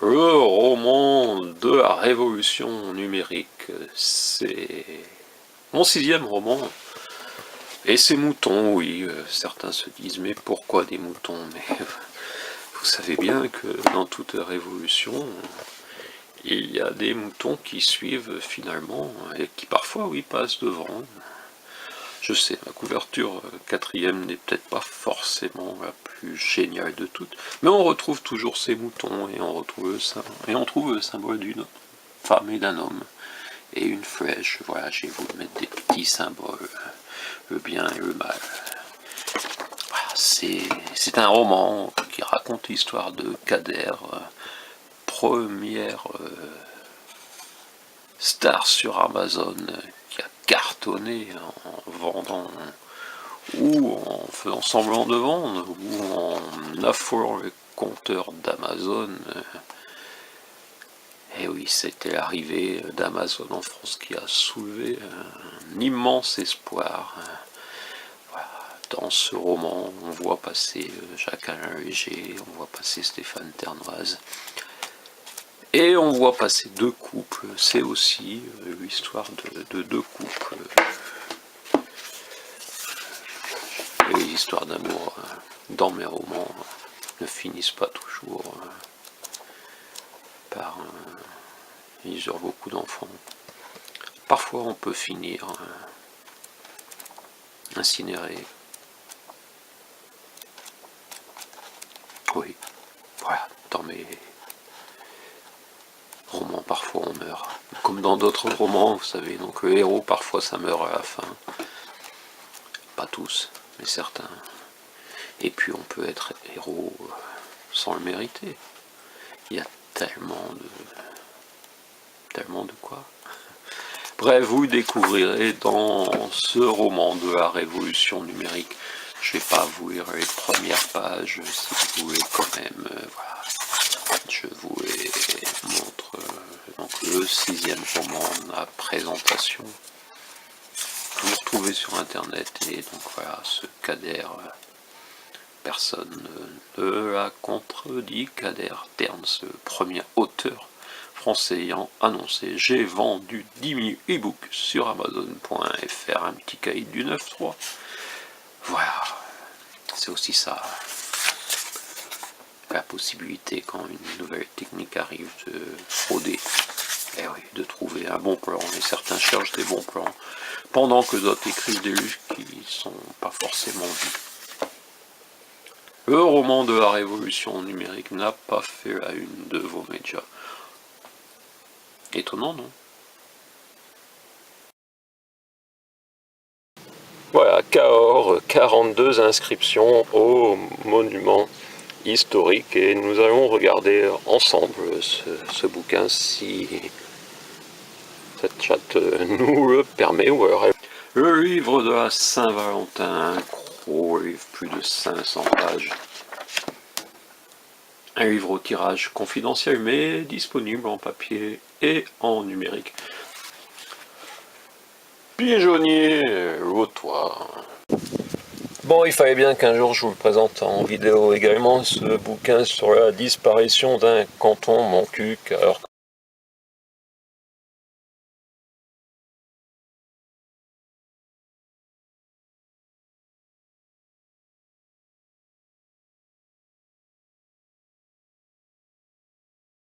Le roman de la révolution numérique, c'est mon 6e roman. Et ces moutons, oui, certains se disent, mais pourquoi des moutons? Mais vous savez bien que dans toute révolution, il y a des moutons qui suivent finalement, et qui parfois, oui, passent devant. Je sais, ma couverture 4e n'est peut-être pas forcément la plus géniale de toutes, mais on retrouve toujours ces moutons, et on trouve le symbole d'une femme et d'un homme, et une flèche. Voilà, j'ai voulu mettre des petits symboles, le bien et le mal. Voilà, c'est un roman qui raconte l'histoire de Kader, première star sur Amazon, qui a cartonné en vendant ou en faisant semblant de vendre, ou en affolant les compteurs d'Amazon. Et oui, c'était l'arrivée d'Amazon en France qui a soulevé un immense espoir. Voilà. Dans ce roman, on voit passer Jacques-Alain Léger, on voit passer Stéphane Ternoise, et on voit passer deux couples. C'est aussi l'histoire de deux couples. Et les histoires d'amour dans mes romans ne finissent pas toujours par ils eurent beaucoup d'enfants. Parfois on peut finir incinéré. Oui, voilà, dans mes romans parfois on meurt. Comme dans d'autres romans, vous savez, donc le héros parfois ça meurt à la fin. Pas tous, mais certains. Et puis on peut être héros sans le mériter. Il y a tellement de quoi. Bref, vous découvrirez dans ce roman de la révolution numérique. Je ne vais pas vous lire les premières pages, si vous voulez quand même. Voilà. Je vous les montre. Donc le 6e roman, la présentation. Vous retrouvez sur internet, et donc voilà, ce Kader, personne ne l'a contredit. Kader Terns, le premier auteur français ayant annoncé: j'ai vendu 10 000 e-books sur Amazon.fr, un petit cahier du 9.3. Voilà, c'est aussi ça, la possibilité quand une nouvelle technique arrive de frauder. Et oui, de trouver un bon plan, et certains cherchent des bons plans, pendant que d'autres écrivent des livres qui sont pas forcément vus. Le roman de la révolution numérique n'a pas fait la une de vos médias. Étonnant, non? Voilà, Cahors, 42 inscriptions au monument historique, et nous allons regarder ensemble ce bouquin si cette chatte nous le permet. Ou alors le livre de la Saint-Valentin, un gros livre, plus de 500 pages. Un livre au tirage confidentiel, mais disponible en papier et en numérique. Pigeonnier, l'autoir. Bon, il fallait bien qu'un jour je vous le présente en vidéo également, ce bouquin sur la disparition d'un canton, mon cul, alors